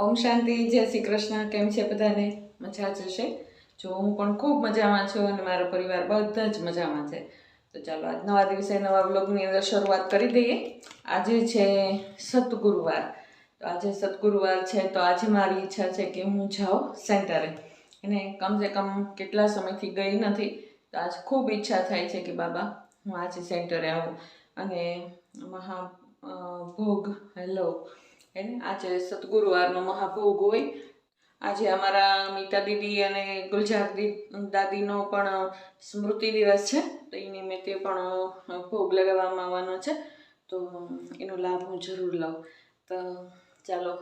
ઓમ શાંતિ, જય શ્રી કૃષ્ણ. કેમ છે બધાને? મજા જ હશે. જો હું પણ ખૂબ મજામાં છું અને મારો પરિવાર બધા જ મજામાં છે. તો ચાલો આજ નવા દિવસે નવા બ્લોગની અંદર શરૂઆત કરી દઈએ. આજે છે સતગુરુવાર. તો આજે સતગુરુવાર છે તો આજે મારી ઈચ્છા છે કે હું જાઉં સેન્ટરે. એને કમસે કમ કેટલા સમયથી ગઈ નથી, તો આજ ખૂબ ઈચ્છા થાય છે કે બાબા હું આજે સેન્ટરે આવું અને મહાભોગ હેલો એને આજે સતગુરુવારનો મહાભોગ હોય. આજે અમારા મીતા દીદી અને ગુલજાર દાદીનો પણ સ્મૃતિ દિવસ છે, તો એ નિમિત્તે પણ ભોગ લગાવવામાં આવવાનો છે. તો એનો લાભ હું જરૂર લઉં. તો ચાલો,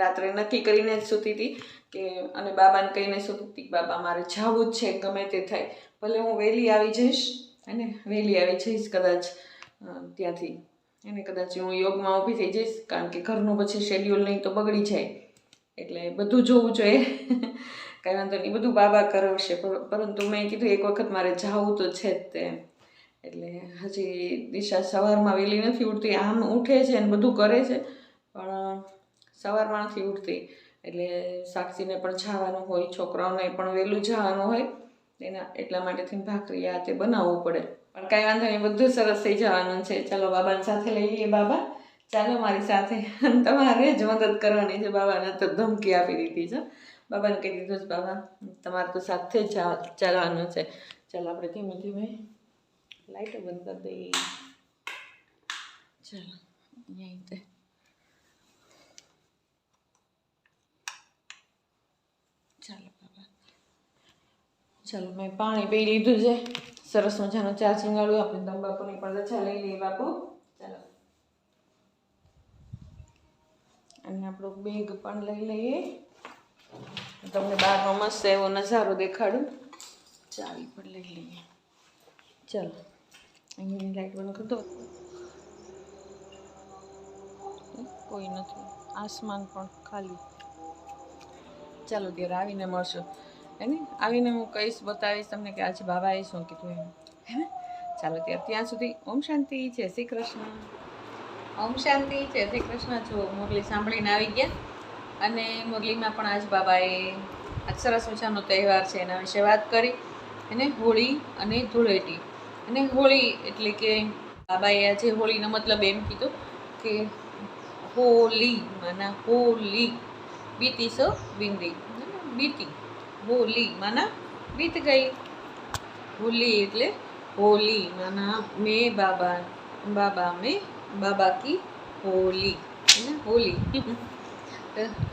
રાત્રે નક્કી કરીને જ સૂતી હતી કે અને બાબાને કહીને સૂતી હતી બાબા મારે જવું જ છે, ગમે તે થાય, ભલે હું વહેલી આવી જઈશ અને વહેલી આવી જઈશ કદાચ ત્યાંથી એને કદાચ હું યોગમાં ઊભી થઈ જઈશ, કારણ કે ઘરનું પછી શેડ્યુલ નહીં તો બગડી જાય, એટલે બધું જોવું જોઈએ. કાંઈ વાંધો નહીં, બધું બાબા કરાવશે. પરંતુ મેં કીધું એક વખત મારે જવું તો છે જ તે. એટલે હજી દિશા સવારમાં વહેલી નથી ઉઠતી. આમ ઉઠે છે ને બધું કરે છે, પણ સવારમાં નથી ઉઠતી. એટલે સાક્ષીને પણ જવાનું હોય, છોકરાઓને પણ વહેલું જવાનું હોય, એટલા માટેથી ભાખરી આ તે બનાવવું પડે. પણ કાંઈ વાંધો નહીં, બધું સરસ થઈ જવાનું છે. ચાલો બાબાને સાથે લઈ લઈએ. બાબા ચાલો મારી સાથે, તમારે જ મદદ કરવાની છે. બાબાને તો ધમકી આપી દીધી છે. બાબાને કહી દીધું છે બાબા તમારે તો સાથે જ ચાલવાનું છે. ચાલો આપણે ધીમે ધીમે લાઈટો બંધ કરી દઈએ. ચાલો અહીંયા તે ચાલો બાબા, ચાલો મેં પાણી પી લીધું છે. સરસ મજાનું ચાર્જિંગ વાળું. આપણે દમ બાપુની પણ રજા લઈ લઈએ. બાપુ ચાલો, અને આપણો બેગ પણ લઈ લઈએ. તમને બહારનો મસ્ત એવો નજારો દેખાડું. ચાવી પણ લઈ લઈએ. ચાલો અહીંની લાઈટ બંધ કરી દો. કોઈ નથી, આસમાન પણ ખાલી. ચાલો ત્યારે આવીને મળશું. એને આવીને હું કહીશ, બતાવીશ તમને કે આજે બાબાએ શું કીધું એમ. ચાલો ત્યારે ત્યાં સુધી ઓમ શાંતિ, જય શ્રી કૃષ્ણ. ઓમ શાંતિ, જય શ્રી કૃષ્ણ. જો મુરલી સાંભળીને આવી ગયા, અને મુરલીમાં પણ આજ બાબાએ આજ સરસ મજાનો તહેવાર છે એના વિશે વાત કરી. એને હોળી અને ધૂળેટી. અને હોળી એટલે કે બાબાએ આજે હોળીનો મતલબ એમ કીધું કે હોલી માના હોલી, બીતી સો બિંદી, બીતી હોલી માના બીત ગઈ. હોલી એટલે હોલી માના મેં બાબા, બાબા મેં બાબા કી હોલી, હોલી.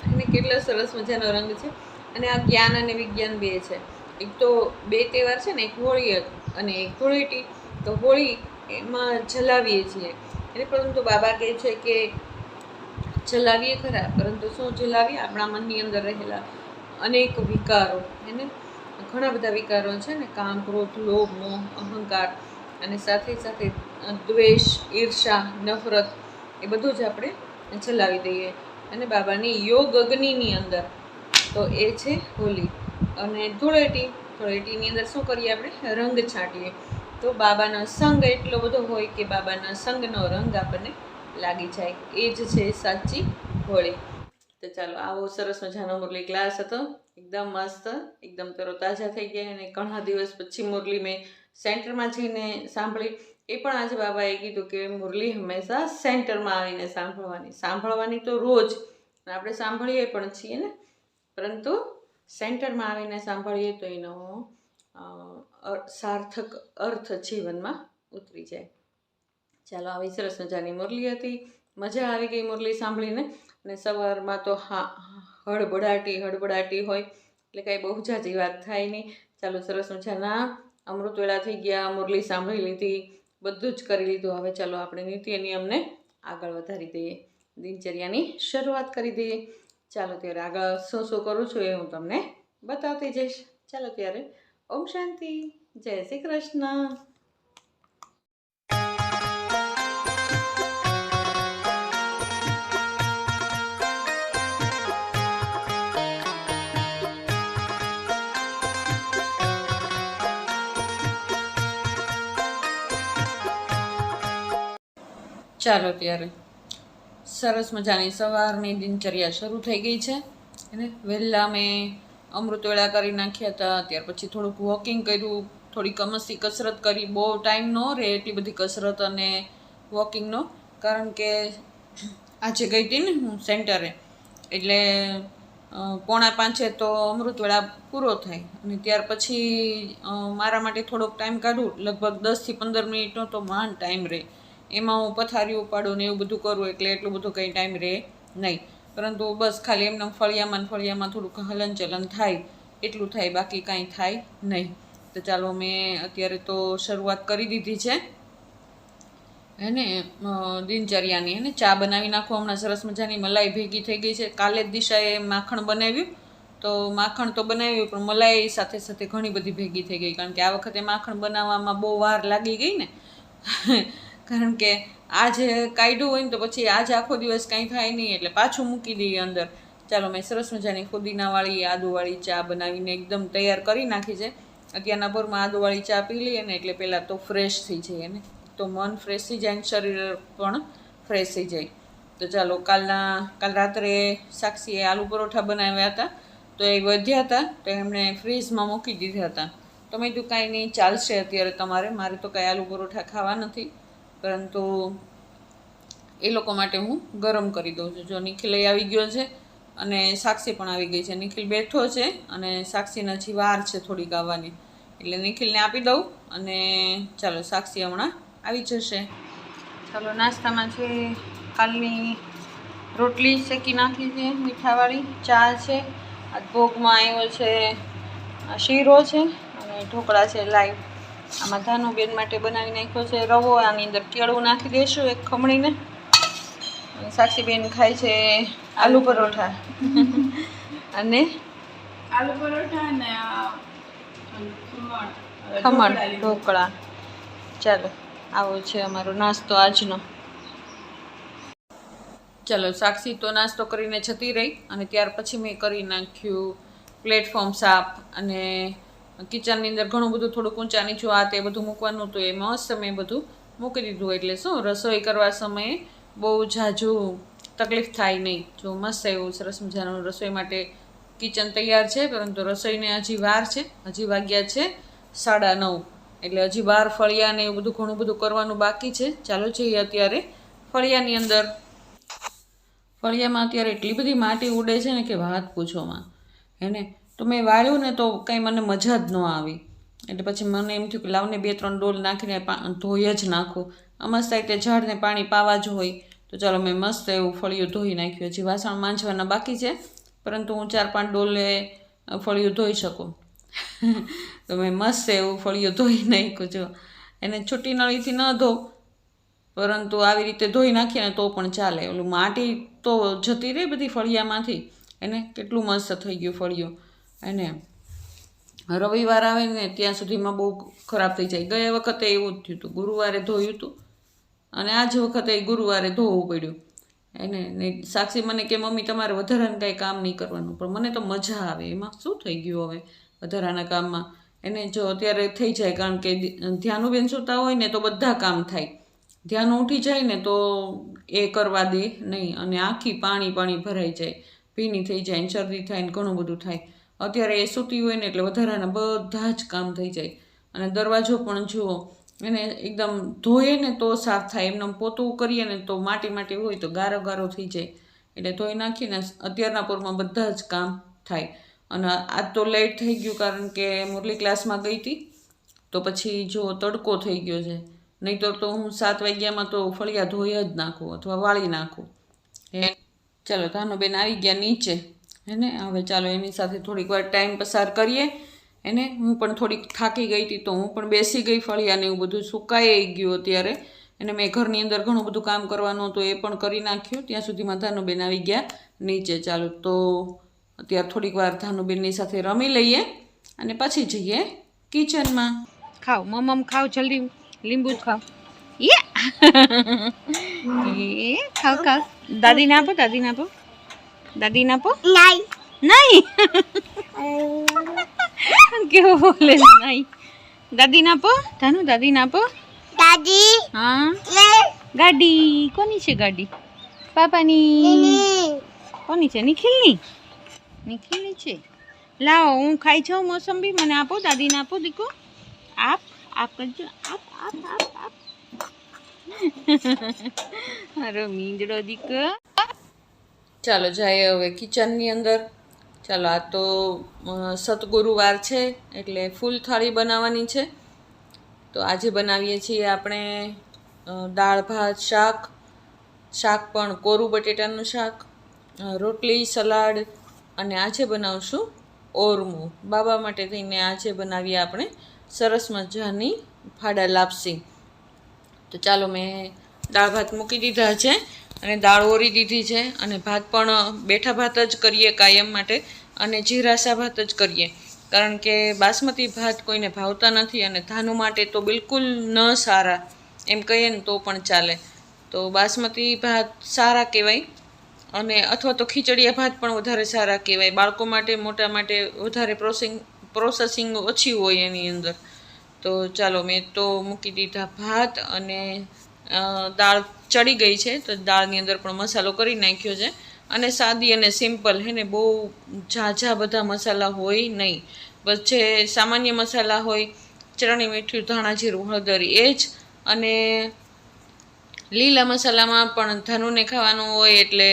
અને કેટલો સરસ મજાનો રંગ છે. અને આ જ્ઞાન અને વિજ્ઞાન બે છે. એક તો બે તહેવાર છે ને, એક હોળી અને એક ધૂળેટી. તો હોળી એમાં જલાવીએ છીએ એટલે, પરંતુ બાબા કહે છે કે જલાવીએ ખરા, પરંતુ શું જલાવીએ? આપણા મનની અંદર રહેલા અનેક વિકારો, એને ઘણા બધા વિકારો છે ને, કામ, ક્રોધ, લોભ, મોહ, અહંકાર, અને સાથે સાથે દ્વેષ, ઈર્ષા, નફરત, એ બધું જ આપણે જલાવી દઈએ. અને બાબાની યોગ અગ્નિની અંદર તો એ છે હોલી. અને ધૂળેટી, ધૂળેટીની અંદર શું કરીએ આપણે? રંગ છાંટીએ. તો બાબાનો સંગ એટલો બધો હોય કે બાબાના સંગનો રંગ આપણને લાગી જાય. એ જ છે સાચી હોળી. તો ચાલો, આવો સરસ મજાનો મુરલી ક્લાસ હતો. એકદમ મસ્ત, એકદમ તરોતાજા થઈ ગયા. અને ઘણા દિવસ પછી મુરલી મેં સેન્ટરમાં જઈને સાંભળી. એ પણ આજે બાબાએ કીધું કે મુરલી હંમેશા સેન્ટરમાં આવીને સાંભળવાની તો રોજ આપણે સાંભળીએ પણ છીએ ને, પરંતુ સેન્ટરમાં આવીને સાંભળીએ તો એનો સાર્થક અર્થ જીવનમાં ઉતરી જાય. ચાલો, આવી સરસ મજાની મુરલી હતી. મજા આવી ગઈ મુરલી સાંભળીને. અને સવારમાં તો હળબડાટી હોય એટલે કાંઈ બહુ જાજી વાત થાય નહીં. ચાલો, સરસ મજાના અમૃતવેળા થઈ ગયા, મુરલી સાંભળી લીધી, બધું જ કરી લીધું. હવે ચાલો આપણે નીતિ નિયમને આગળ વધારી દઈએ, દિનચર્યાની શરૂઆત કરી દઈએ. ચાલો ત્યારે આગળ શું શું કરું છું એ હું તમને બતાવતી જઈશ. ચાલો ત્યારે ઓમ શાંતિ, જય શ્રી કૃષ્ણ. ચાલો ત્યારે સરસ મજાની સવારની દિનચર્યા શરૂ થઈ ગઈ છે અને વહેલા મેં અમૃતવેળા કરી નાખ્યા હતા. ત્યાર પછી થોડુંક વોકિંગ કર્યું, થોડી કમસી કસરત કરી. બહુ ટાઈમ ન રહે એટલી બધી કસરત અને વોકિંગનો, કારણ કે આજે ગઈ હતી ને હું સેન્ટરે, એટલે 4:45 તો અમૃતવેળા પૂરો થાય અને ત્યાર પછી મારા માટે થોડોક ટાઈમ કાઢું, લગભગ 10 થી 15 મિનિટનો તો માંડ ટાઈમ રહે. એમાં હું પથારી ઉપાડું ને એવું બધું કરું એટલે એટલું બધું કંઈ ટાઈમ રહે નહીં. પરંતુ બસ ખાલી એમને ફળિયામાં થોડુંક હલનચલન થાય એટલું થાય, બાકી કાંઈ થાય નહીં. તો ચાલો મેં અત્યારે તો શરૂઆત કરી દીધી છે હેને દિનચર્યાની. હેને ચા બનાવી નાખો. હમણાં સરસ મજાની મલાઈ ભેગી થઈ ગઈ છે. કાલે જ દિશાએ માખણ બનાવ્યું, તો માખણ તો બનાવ્યું પણ મલાઈ સાથે સાથે ઘણી બધી ભેગી થઈ ગઈ, કારણ કે આ વખતે માખણ બનાવવામાં બહુ વાર લાગી ગઈ ને કારણ કે આજે કાઢ્યું હોય ને તો પછી આજે આખો દિવસ કાંઈ થાય નહીં એટલે પાછું મૂકી દઈએ અંદર. ચાલો મેં સરસ મજાની ફુદીનાવાળી આદુવાળી ચા બનાવીને એકદમ તૈયાર કરી નાખી છે. અત્યારના ભરમાં આદુવાળી ચા પી લઈએ ને એટલે પહેલાં તો ફ્રેશ થઈ જાય ને, તો મન ફ્રેશ થઈ જાય ને શરીર પણ ફ્રેશ થઈ જાય. તો ચાલો કાલ રાત્રે સાક્ષીએ આલુ પરોઠા બનાવ્યા હતા, તો એ વધ્યા હતા તો એમણે ફ્રીઝમાં મૂકી દીધા હતા. તો મેં કીધું કાંઈ નહીં, ચાલશે અત્યારે મારે તો કાંઈ આલુ પરોઠા ખાવા નથી, પરંતુ એ લોકો માટે હું ગરમ કરી દઉં છું. જો નિખિલ આવી ગયો છે અને સાક્ષી પણ આવી ગઈ છે. નિખિલ બેઠો છે અને સાક્ષીને હજી વાર છે થોડીક આવવાની, એટલે નિખિલને આપી દઉં અને ચાલો સાક્ષી હમણાં આવી જશે. ચાલો નાસ્તામાં છે કાલની રોટલી શેકી નાખી છે, મીઠાવાળી ચા છે, આજ ભોગમાં આવ્યો છે શીરો છે અને ઢોકળા છે લાઈવ. આમાં ધાનુબેન માટે બનાવી નાખ્યો છે રવો, આની અંદર કેળું નાખી દઈશું એક ખમણીને. સાક્ષીબેન ખાય છે આલુ પરોઠા અને આલુ પરોઠા અને ખમણ ઢોકળા. ચાલો આવો છે અમારો નાસ્તો આજનો. ચાલો સાક્ષી તો નાસ્તો કરીને જતી રહી અને ત્યાર પછી મેં કરી નાખ્યું પ્લેટફોર્મ સાફ અને કિચનની અંદર ઘણું બધું થોડુંક ઊંચા નીચું આ તે બધું મૂકવાનું હતું, એ મસ્ત મેં બધું મૂકી દીધું. એટલે શું રસોઈ કરવા સમયે બહુ ઝાઝું તકલીફ થાય નહીં. જો મસ્ત એવું સરસ મજાનું રસોઈ માટે કિચન તૈયાર છે, પરંતુ રસોઈને હજી વાર છે. હજી વાગ્યા છે 9:30, એટલે હજી બહાર ફળિયા ને એવું બધું ઘણું બધું કરવાનું બાકી છે. ચાલો જઈએ અત્યારે ફળિયાની અંદર. ફળિયામાં અત્યારે એટલી બધી માટી ઉડે છે ને કે વાત પૂછોમાં હેને. તો મેં વાળ્યું ને તો કંઈ મને મજા જ ન આવી, એટલે પછી મને એમ થયું કે લાવને 2-3 ડોલ નાખીને ધોઈ જ નાખું. મસ્ત રીતે ઝાડને પાણી પાવા જ હોય, તો ચાલો મેં મસ્ત એવું ફળિયું ધોઈ નાખ્યું. હજી વાસણ માંજવાના બાકી છે, પરંતુ હું 4-5 ડોલે ફળિયું ધોઈ શકું તો મેં મસ્ત એવું ફળિયું ધોઈ નાખ્યું. જો એને છૂટી નળીથી ન ધો, પરંતુ આવી રીતે ધોઈ નાખીએ ને તો પણ ચાલે. ઓલું માટી તો જતી રહે બધી ફળિયામાંથી. એને કેટલું મસ્ત થઈ ગયું ફળિયું. એને રવિવાર આવે ને ત્યાં સુધીમાં બહુ ખરાબ થઈ જાય. ગયા વખતે એવું જ થયું હતું, ગુરુવારે ધોયું હતું અને આજ વખતે ગુરુવારે ધોવું પડ્યું. એને સાક્ષી મને કે મમ્મી તમારે વધારાનું કાંઈ કામ નહીં કરવાનું, પણ મને તો મજા આવે. એમાં શું થઈ ગયું હવે વધારાના કામમાં? એને જો અત્યારે થઈ જાય, કારણ કે ધ્યાનુબેન સૂતા હોય ને તો બધા કામ થાય. ધ્યાન ઉઠી જાય ને તો એ કરવા દે નહીં અને આખી પાણી ભરાઈ જાય, ભીની થઈ જાય, શરદી થાય ને ઘણું બધું થાય. અત્યારે એ સૂતી હોય ને એટલે વધારાના બધા જ કામ થઈ જાય. અને દરવાજો પણ જુઓ, એને એકદમ ધોઈએ ને તો સાફ થાય, એમને પોતું કરીએ ને તો માટી હોય તો ગારો થઈ જાય. એટલે ધોઈ નાખીને અત્યારના પોરમાં બધા જ કામ થાય. અને આજ તો લેટ થઈ ગયું, કારણ કે મુરલી ક્લાસમાં ગઈ હતી, તો પછી જો તડકો થઈ ગયો છે. નહીંતર તો હું 7 વાગ્યામાં તો ફળિયા ધોઈ જ નાખું અથવા વાળી નાખું. ચાલો ધાનુબેન આવી ગયા નીચે હેને. હવે ચાલો એની સાથે થોડીક વાર ટાઈમ પસાર કરીએ. એને હું પણ થોડીક થાકી ગઈ હતી, તો હું પણ બેસી ગઈ. ફળિયાને એવું બધું સુકાઈ ગયું અત્યારે. અને મેં ઘરની અંદર ઘણું બધું કામ કરવાનું હતું, એ પણ કરી નાખ્યું. ત્યાં સુધીમાં ધાનુબેન આવી ગયા નીચે. ચાલો તો અત્યારે થોડીક વાર ધાનુબેનની સાથે રમી લઈએ અને પછી જઈએ કિચનમાં. ખાઓ મમ્મ, ખાઓ જલ્દી, લીંબુ જ ખાઓ. એ ખાઓ. દાદીને આપો. દાદીને આપો. નહીં કેવો બોલે નહીં. દાદીને આપો. ધાનુ દાદીને આપો. દાદી. હા ગાડી કોની છે? ગાડી પાપાની કોની છે? નિખિલની. નિખિલની છે. લાવો હું ખાઈ જાઉં મોસંબી. મને આપો, દાદીને આપો દીકો. આપ કરજો. આપ. મારો મીંદડો દીકો. ચાલો જાય હવે કિચનની અંદર. ચાલો આ તો સતગુરુવાર છે એટલે ફૂલ થાળી બનાવવાની છે. તો આજે બનાવીએ છીએ આપણે દાળ ભાત શાક પણ કોરું બટેટાનું શાક, રોટલી, સલાડ અને આજે બનાવશું ઓરમું. બાબા માટે થઈને આજે બનાવીએ આપણે સરસ મજાની ફાડા લાપસી. તો ચાલો મેં દાળ ભાત મૂકી દીધા છે અને દાળ ઓરી દીધી છે અને ભાત પણ બેઠા ભાત જ કરીએ કાયમ માટે અને જીરાસા ભાત જ કરીએ, કારણ કે બાસમતી ભાત કોઈને ભાવતા નથી અને ધાનું માટે તો બિલકુલ ન સારા એમ કહીએ ને તો પણ ચાલે. તો બાસમતી ભાત સારા કહેવાય અને અથવા તો ખીચડીયા ભાત પણ વધારે સારા કહેવાય. બાળકો માટે, મોટા માટે વધારે પ્રોસેસિંગ ઓછી હોય એની અંદર. તો ચાલો મેં તો મૂકી દીધા ભાત અને દાળ ચડી ગઈ છે તો દાળની અંદર પણ મસાલો કરી નાખ્યો છે અને સાદી અને સિમ્પલ હે ને, બહુ ઝાઝા બધા મસાલા હોય નહીં. બસ જે સામાન્ય મસાલા હોય, ચટણી, મીઠું, ધાણા, જીરું, હળદર એ જ. અને લીલા મસાલામાં પણ ધનુને ખાવાનું હોય એટલે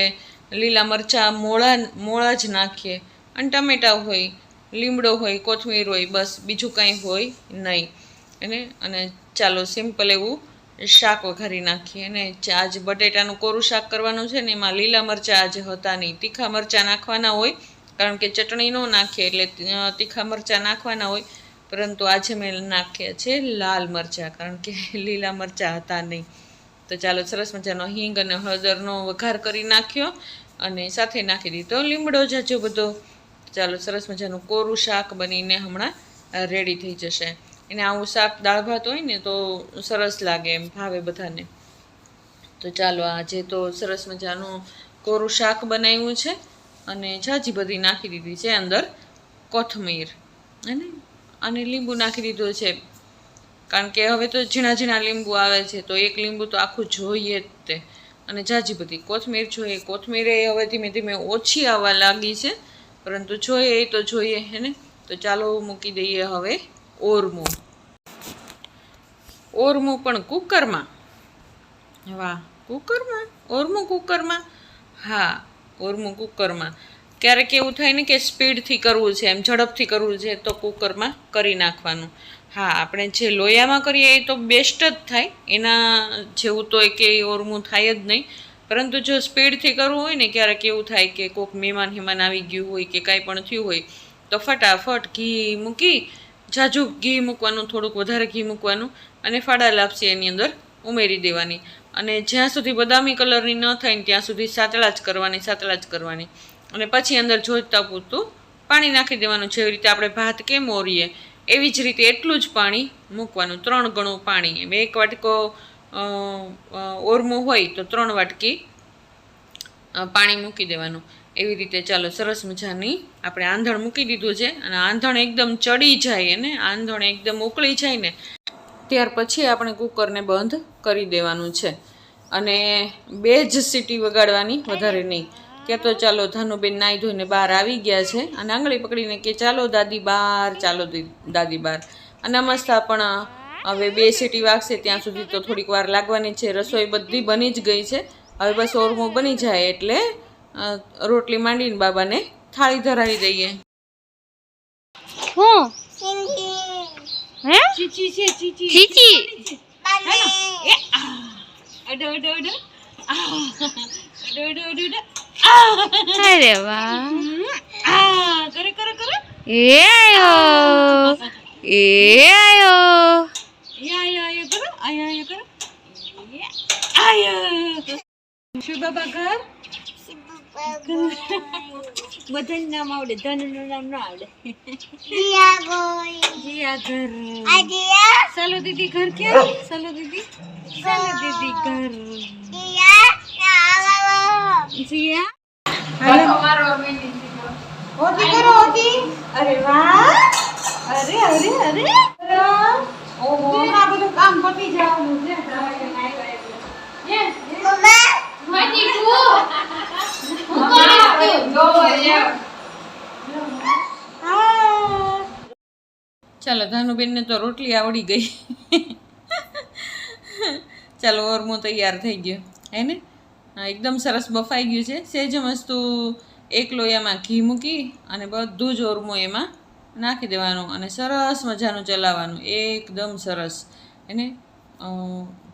લીલા મરચાં મોળા જ નાખીએ અને ટમેટાં હોય, લીમડો હોય, કોથમીર હોય, બસ બીજું કાંઈ હોય નહીં. અને ચાલો સિમ્પલ એવું શાક વઘારી નાખીએ. અને આજે બટેટાનું કોરું શાક કરવાનું છે ને એમાં લીલા મરચાં આજે હતા નહીં. તીખા મરચાં નાખવાના હોય કારણ કે ચટણી ન નાખીએ એટલે તીખા મરચાં નાખવાના હોય, પરંતુ આજે મેં નાખ્યા છે લાલ મરચાં કારણ કે લીલા મરચાં હતા નહીં. તો ચાલો સરસ મજાનો હિંગ અને હળદરનો વઘાર કરી નાખ્યો અને સાથે નાખી દીધો લીમડો જાજો બધો. ચાલો સરસ મજાનું કોરું શાક બનીને હમણાં રેડી થઈ જશે. એને આવું શાક દાળ ભાત હોય ને તો સરસ લાગે, એમ ભાવે બધાને. તો ચાલો આજે તો સરસ મજાનું કોરું શાક બનાવ્યું છે અને ઝાજી બધી નાખી દીધી છે અંદર કોથમીર અને લીંબુ નાખી દીધું છે, કારણ કે હવે તો ઝીણા લીંબુ આવે છે તો એક લીંબુ તો આખું જોઈએ જ તે. અને ઝાજી બધી કોથમીર જોઈએ. કોથમીર એ હવે ધીમે ધીમે ઓછી આવવા લાગી છે, પરંતુ જોઈએ એ તો જોઈએ હે ને. તો ચાલો મૂકી દઈએ હવે ઓરમું પણ કુકરમાં. વાહ, ઓરમું કુકરમાં. હા, ઓરમું કુકરમાં. ક્યારેક એવું થાય ને કે સ્પીડથી કરવું છે, એમ ઝડપથી કરવું છે તો કુકરમાં કરી નાખવાનું. હા, આપણે જે લોયામાં કરીએ એ તો બેસ્ટ જ થાય, એના જેવું તો કે ઓરમું થાય જ નહીં. પરંતુ જો સ્પીડથી કરવું હોય ને, ક્યારેક એવું થાય કે કોઈક મહેમાન આવી ગયું હોય કે કાંઈ પણ થયું હોય તો ફટાફટ ઘી મૂકી, ઝાઝું ઘી મૂકવાનું, થોડુંક વધારે ઘી મૂકવાનું અને ફાડા લાપસી એની અંદર ઉમેરી દેવાની. અને જ્યાં સુધી બદામી કલરની ન થાય ને ત્યાં સુધી સાતળા જ કરવાની. અને પછી અંદર જોઈતા પૂરતું પાણી નાખી દેવાનું. જેવી રીતે આપણે ભાત કેમ ઓરીએ એવી જ રીતે એટલું જ પાણી મૂકવાનું, 3 ગણું પાણી. એમ 1 વાટકો ઓરમું હોય તો 3 વાટકી પાણી મૂકી દેવાનું. એવી રીતે ચાલો સરસ મજાની આપણે આંધણ મૂકી દીધું છે અને આંધણ એકદમ ચડી જાય ને, આંધણ એકદમ ઉકળી જાય ને ત્યાર પછી આપણે કુકરને બંધ કરી દેવાનું છે અને 2 જ સીટી વગાડવાની, વધારે નહીં. ત્યાં તો ચાલો ધાનુબેન નાહી ધોઈને બહાર આવી ગયા છે અને આંગળી પકડીને કે ચાલો દાદી બહાર. અને અમસ્તા પણ હવે 2 સીટી વાગશે ત્યાં સુધી તો થોડીક વાર લાગવાની છે. રસોઈ બધી બની જ ગઈ છે. હવે બસ ઓરમું બની જાય એટલે રોટલી માંડીને બાબાને થાળી ધરાવી દઈએ. અરે વાહ, કરે એ આયો શું બાબા ઘર બધાને નામ આવડે, ધનનું નામ ના આવડે. જીયા ઘર. ચાલો દીદી ઘર. ક્યાં ચાલો દીદી ઘર. જીયા હોતી કરો હોતી. અરે વાહ, અરે ઓહો, આ બધું કામ પતી જવાનું છે. ચાલો ધાનુબેનને તો રોટલી આવડી ગઈ. ચાલો ઓરમો તૈયાર થઈ ગયો હે ને. એકદમ સરસ બફાઈ ગયું છે. સહેજ મસ્તુ એક લોયામાં ઘી મૂકી અને બધું જ ઓરમો એમાં નાખી દેવાનું અને સરસ મજાનું ચલાવવાનું એકદમ સરસ એને.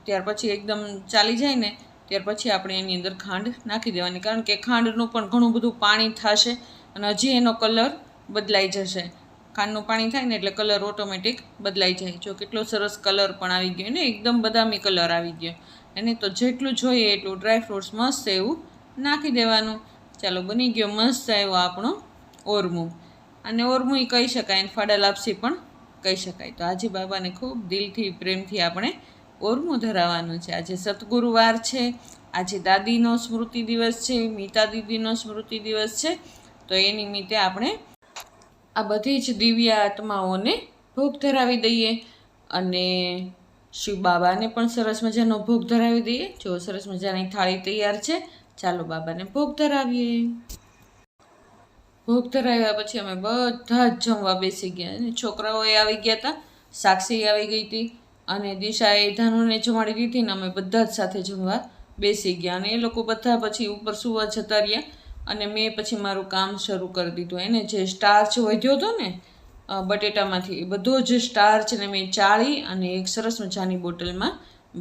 ત્યાર પછી એકદમ ચાલી જાય ને ત્યાર પછી આપણે એની અંદર ખાંડ નાખી દેવાની, કારણ કે ખાંડનું પણ ઘણું બધું પાણી થશે અને હજી એનો કલર બદલાઈ જશે. ખાંડનું પાણી થાય ને એટલે કલર ઓટોમેટિક બદલાઈ જાય. જો કેટલો સરસ કલર પણ આવી ગયો ને, એકદમ બદામી કલર આવી ગયો એને. તો જેટલું જોઈએ એટલું ડ્રાયફ્રૂટ્સ મસ્ત એવું નાખી દેવાનું. ચાલો બની ગયો મસ્ત એવો આપણો ઓરમું. અને ઓરમું કહી શકાય અને ફાડા લાપસી પણ કહી શકાય. તો આજે બાબાને ખૂબ દિલથી પ્રેમથી આપણે ઓરમું ધરાવવાનું છે. આજે સતગુરુવાર છે, આજે દાદીનો સ્મૃતિ દિવસ છે, મીતા દીદીનો સ્મૃતિ દિવસ છે. તો એ નિમિત્તે આપણે આ બધી જ દિવ્ય આત્માઓને ભોગ ધરાવી દઈએ અને શિવ બાબાને પણ સરસ મજાનો ભોગ ધરાવી દઈએ. જો સરસ મજાની થાળી તૈયાર છે, ચાલો બાબાને ભોગ ધરાવીએ. ભોગ ધરાવ્યા પછી અમે બધા જ જમવા બેસી ગયા અને છોકરાઓએ આવી ગયા હતા, સાક્ષી આવી ગઈ હતી અને દિશાએ ધાનુને જમાડી દીધી ને અમે બધા જ સાથે જમવા બેસી ગયા. અને એ લોકો બધા પછી ઉપર સુવા જતા રહ્યા અને મેં પછી મારું કામ શરૂ કરી દીધું. એને જે સ્ટાર્ચ વધ્યો હતો ને બટેટામાંથી, એ બધો જ સ્ટાર્ચને મેં ચાળી અને એક સરસ મજાની બોટલમાં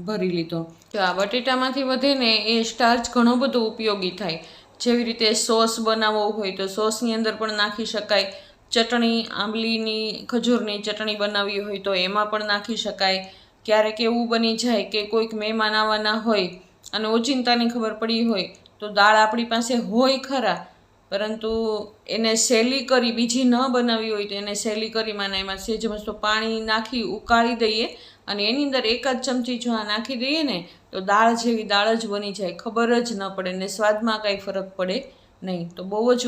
ભરી લીધો. તો આ બટેટામાંથી વધે ને એ સ્ટાર્ચ ઘણો બધો ઉપયોગી થાય. જેવી રીતે સોસ બનાવવો હોય તો સોસની અંદર પણ નાખી શકાય. ચટણી, આંબલીની, ખજૂરની ચટણી બનાવવી હોય તો એમાં પણ નાખી શકાય. ક્યારેક એવું બની જાય કે કોઈક મહેમાન આવવાના હોય અને ઓચિંતાની ખબર પડી હોય તો દાળ આપણી પાસે હોય ખરા, પરંતુ એને સહેલી કરી બીજી ન બનાવી હોય તો એને સહેલી કરીમાં એમાં સહેજ મસ્ત પાણી નાખી ઉકાળી દઈએ અને એની અંદર એક જ ચમચી જો આ નાખી દઈએ ને તો દાળ જેવી દાળ જ બની જાય, ખબર જ ન પડે ને સ્વાદમાં કાંઈ ફરક પડે નહીં. તો બહુ જ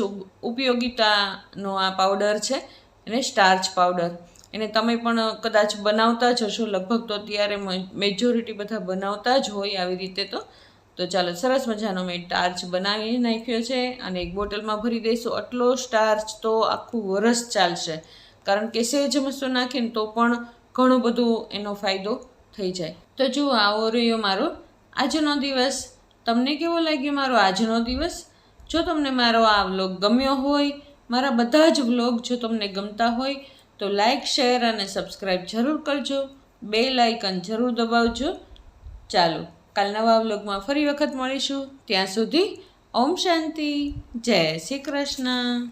ઉપયોગિતાનો આ પાવડર છે, એને સ્ટાર્ચ પાવડર. એને તમે પણ કદાચ બનાવતા જ હશો, લગભગ તો અત્યારે મેજોરિટી બધા બનાવતા જ હોય આવી રીતે. તો ચાલો સરસ મજાનો મેં સ્ટાર્ચ બનાવી નાખ્યો છે અને એક બોટલમાં ભરી દઈશું. આટલો સ્ટાર્ચ તો આખું વરસ ચાલશે, કારણ કે સહેજ મસ્તું નાખીને તો પણ ઘણું બધું એનો ફાયદો થઈ જાય. તો જુઓ આવો રહ્યો મારો આજનો દિવસ. તમને કેવો લાગ્યો મારો આજનો દિવસ? જો તમને મારો આ વ્લોગ ગમ્યો હોય, મારા બધા જ વ્લોગ જો તમને ગમતા હોય તો લાઈક, શેર અને સબસ્ક્રાઈબ જરૂર કરજો. બેલ આઇકન જરૂર દબાવજો. ચાલો કાલ નવા વ્લોગમાં ફરી વખત મળીશું. ત્યાં સુધી ઓમ શાંતિ, જય શ્રી કૃષ્ણ.